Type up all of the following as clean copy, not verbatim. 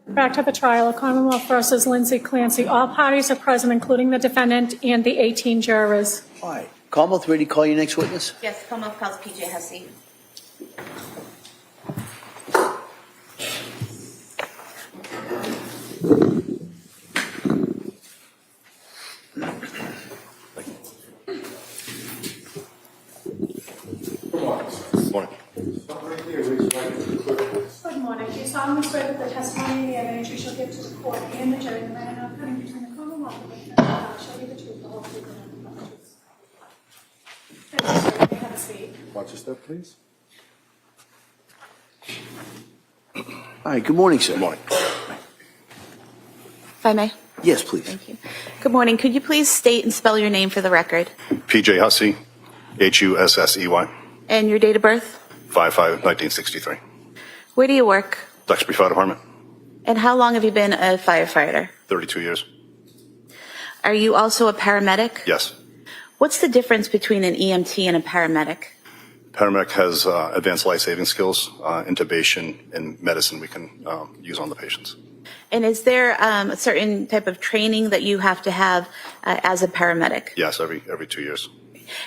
Back to the trial of Commonwealth versus Lindsay Clancy. All parties are present, including the defendant and the 18 jurors. All right. Commonwealth, ready to call your next witness? Yes, Commonwealth calls PJ Hussey. Morning. Good morning. Do you solemnly swear that the testimony in the evidence you shall give to the court and the jury, no matter how coming between the Commonwealth and the defendant, shall be the truth, the whole truth, and nothing but the truth? Thank you, sir. You may have a seat. Watch your step, please. All right. Good morning, sir. Good morning. If I may. Yes, please. Thank you. Good morning. Could you please state and spell your name for the record? PJ Hussey, Hussey, And your date of birth? 5/5/1963. Where do you work? Duxbury Fire Department, And how long have you been a firefighter? 32 years. Are you also a paramedic? Yes. What's the difference between an EMT and a paramedic? Paramedic has advanced life-saving skills, intubation, and medicine we can use on the patients. And is there a certain type of training that you have to have as a paramedic? Yes, every 2 years.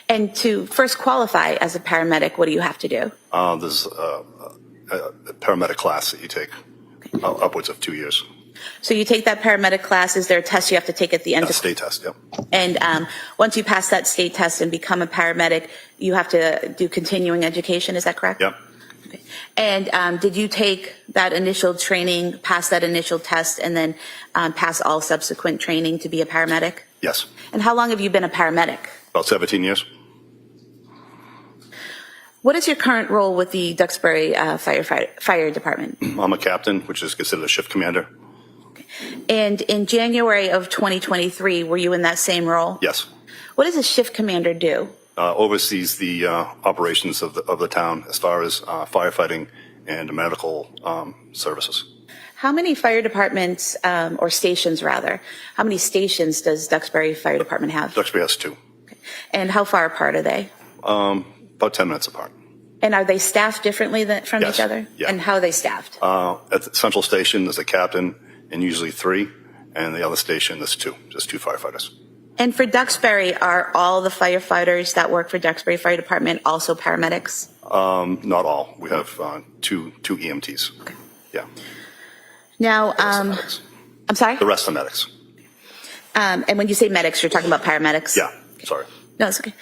And to first qualify as a paramedic, what do you have to do? There's a paramedic class that you take, upwards of 2 years. So you take that paramedic class. Is there a test you have to take at the end? A state test, yep. And once you pass that state test and become a paramedic, you have to do continuing education. Is that correct? Yep. Okay. And did you take that initial training, pass that initial test, and then pass all subsequent training to be a paramedic? Yes. And how long have you been a paramedic? About 17 years. What is your current role with the Duxbury Fire Department? I'm a captain, which is considered a shift commander. And in January of 2023, were you in that same role? Yes. What does a shift commander do? Oversees the operations of the town as far as firefighting and medical services. How many fire departments, or stations rather, how many stations does Duxbury Fire Department have? Duxbury has 2. Okay. And how far apart are they? About 10 minutes apart. And are they staffed differently from Yes. each other? Yeah. And how are they staffed? At the central station, there's a captain and usually 3, and the other station, there's 2, just 2 firefighters. And for Duxbury, are all the firefighters that work for Duxbury Fire Department also paramedics? Not all. We have two EMTs. Okay. Yeah. Now, The rest are medics. I'm sorry? The rest are medics. And when you say medics, you're talking about paramedics? Yeah, sorry. No, it's okay.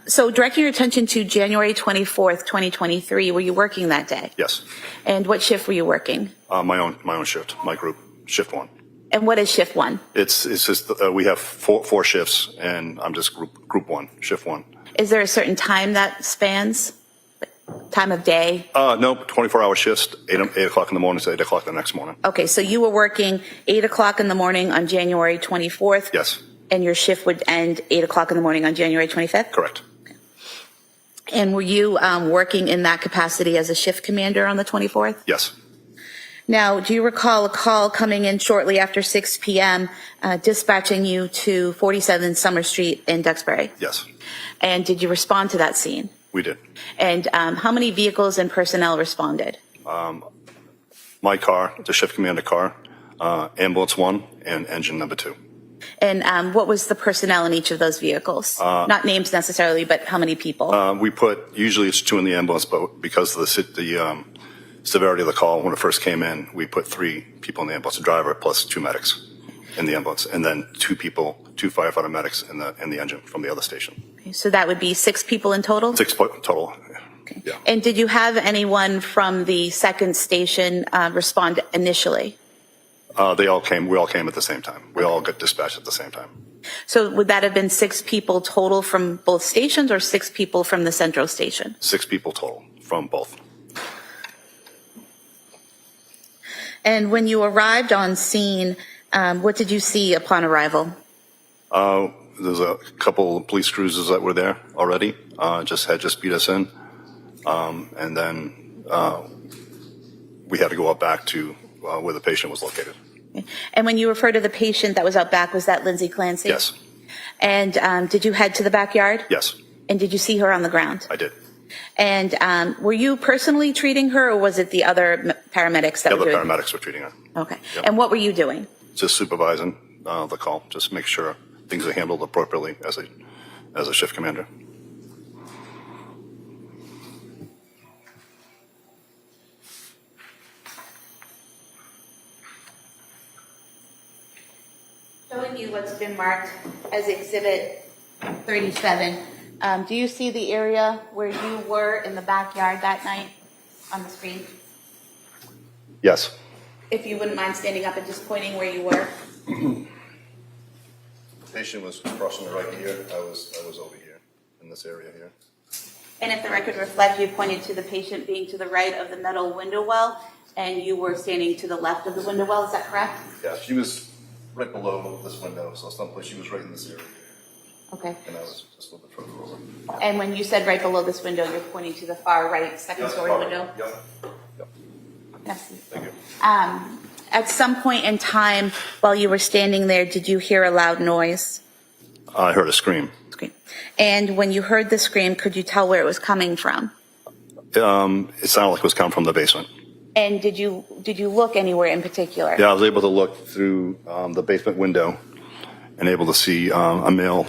So directing your attention to January 24th, 2023, were you working that day? Yes. And what shift were you working? My own shift, my group, shift 1. And what is shift 1? It's just we have four shifts, and I'm just group 1, shift 1. Is there a certain time that spans? Time of day? No, 24-hour shifts, 8 o'clock in the morning to 8 o'clock the next morning. Okay, so you were working 8 o'clock in the morning on January 24th? Yes. And your shift would end 8 o'clock in the morning on January 25th? Correct. And were you working in that capacity as a shift commander on the 24th? Yes. Now, do you recall a call coming in shortly after 6 p.m. Dispatching you to 47 Summer Street in Duxbury? Yes. And did you respond to that scene? We did. And how many vehicles and personnel responded? My car, the shift commander car, ambulance 1, and engine number 2. And what was the personnel in each of those vehicles? Not names necessarily, but how many people? We put, usually it's 2 in the ambulance, but because of the severity of the call when it first came in, we put 3 people in the ambulance, a driver plus 2 medics in the ambulance, and then 2 firefighter medics in the engine from the other station. Okay, so that would be 6 people in total? 6 total. Okay. Yeah. And did you have anyone from the second station respond initially? We all came at the same time. We all got dispatched at the same time. So would that have been 6 people total from both stations or 6 people from the central station? 6 people total from both. And when you arrived on scene, what did you see upon arrival? There's a couple of police cruisers that were there already, just beat us in. And then we had to go up back to where the patient was located. And when you refer to the patient that was out back, was that Lindsay Clancy? Yes. And did you head to the backyard? Yes, And did you see her on the ground? I did. And were you personally treating her, or was it the other paramedics that The were other doing? paramedics were treating her. Okay. Yep. And what were you doing? Just supervising the call, just make sure things are handled appropriately as a shift commander. Showing you what's been marked as Exhibit 37. Do you see the area where you were in the backyard that night on the screen? Yes. If you wouldn't mind standing up and just pointing where you were. The patient was crossing right here. I was over here in this area here. And if the record reflects, you pointed to the patient being to the right of the metal window well, and you were standing to the left of the window well, is that correct? Yeah, she was right below this window, so someplace she was right in this area. Okay. And I was just a little bit further over. And when you said right below this window, you're pointing to the far right second story window? Yep. Yep. Yes. Thank you. At some point in time while you were standing there, did you hear a loud noise? I heard a scream. Okay. And when you heard the scream, could you tell where it was coming from? It sounded like it was coming from the basement. And did you look anywhere in particular? Yeah, I was able to look through the basement window and able to see a male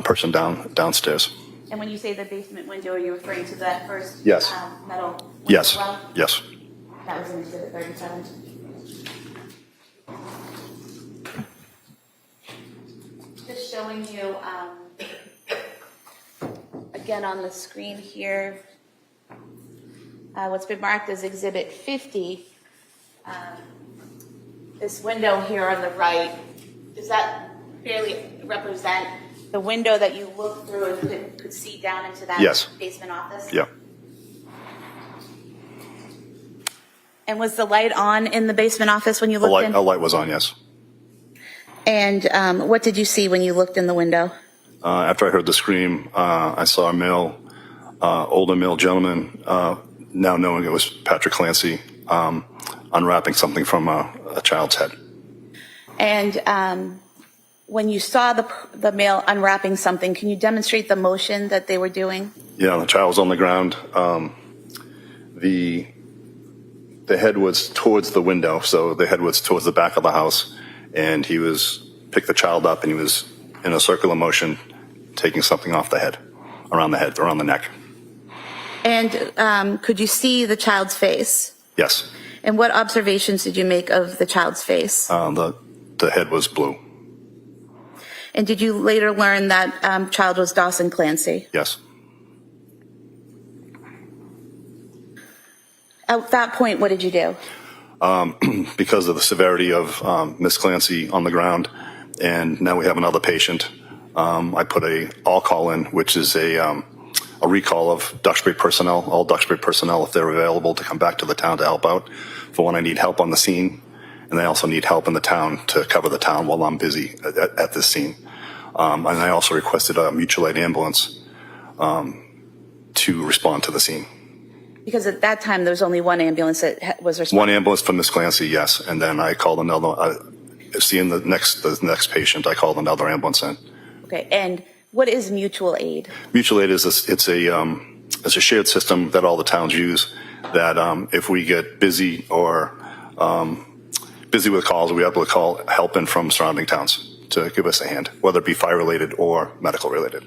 person downstairs. And when you say the basement window, are you referring to that first Yes. Metal window Yes. well? Yes. That was in Exhibit 37. Just showing you, again on the screen here, what's been marked as Exhibit 50. This window here on the right, does that fairly represent the window that you looked through and could see down into that Yes. basement office? Yeah. And was the light on in the basement office when you looked in? A light was on, yes. And what did you see when you looked in the window? After I heard the scream, I saw a older male gentleman, now knowing it was Patrick Clancy, unwrapping something from a child's head. And when you saw the male unwrapping something, can you demonstrate the motion that they were doing? Yeah, the child was on the ground. The head was towards the window, so the head was towards the back of the house, and he picked the child up, and he was in a circular motion, taking something off the head, around the neck. And could you see the child's face? Yes. And what observations did you make of the child's face? The head was blue. And did you later learn that child was Dawson Clancy? Yes. At that point, what did you do? Because of the severity of Miss Clancy on the ground, and now we have another patient, I put a all call in, which is a recall of Duxbury personnel, all Duxbury personnel, if they're available, to come back to the town to help out for when I need help on the scene, and they also need help in the town to cover the town while I'm busy at this scene. And I also requested a mutual aid ambulance to respond to the scene. Because at that time, there was only one ambulance that was responsible. One ambulance for Miss Clancy, yes, and then I called another. Seeing the next patient, I called another ambulance in. Okay, and what is mutual aid? Mutual aid is it's a shared system that all the towns use. That if we get busy or busy with calls, we're able to call help in from surrounding towns to give us a hand, whether it be fire related or medical related.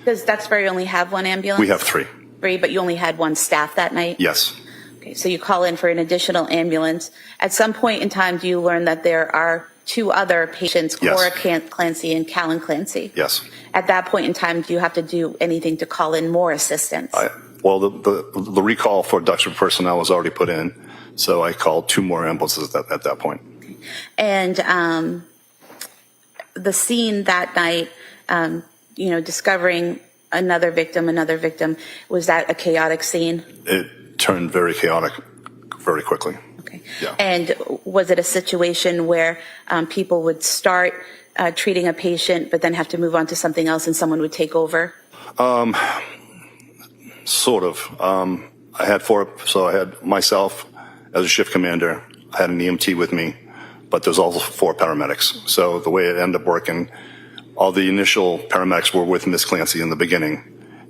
Does Duxbury only have one ambulance? We have three. Three, but you only had one staff that night? Yes. Okay, so you call in for an additional ambulance. At some point in time, do you learn that there are two other patients, Yes. Cora Clancy and Callan Clancy? Yes. At that point in time, do you have to do anything to call in more assistance? Well, the recall for Duxbury personnel was already put in, so I called two more ambulances at that point. And the scene that night, discovering another victim, was that a chaotic scene? It turned very chaotic very quickly. Okay. Yeah. And was it a situation where people would start treating a patient but then have to move on to something else and someone would take over? Sort of. I had myself as a shift commander. I had an EMT with me, but there's also 4 paramedics. So the way it ended up working, all the initial paramedics were with Miss Clancy in the beginning,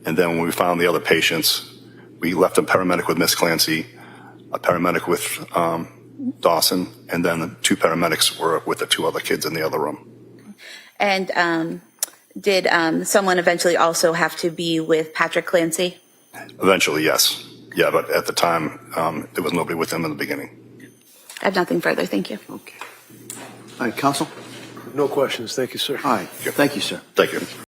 And then when we found the other patients, we left a paramedic with Miss Clancy, a paramedic with Dawson, and then the 2 paramedics were with the 2 other kids in the other room. And did someone eventually also have to be with Patrick Clancy? Eventually, yes. Yeah, but at the time, there was nobody with him in the beginning. I have nothing further. Thank you. Okay. All right, counsel? No questions. Thank you, sir. All right, thank you, sir. Thank you.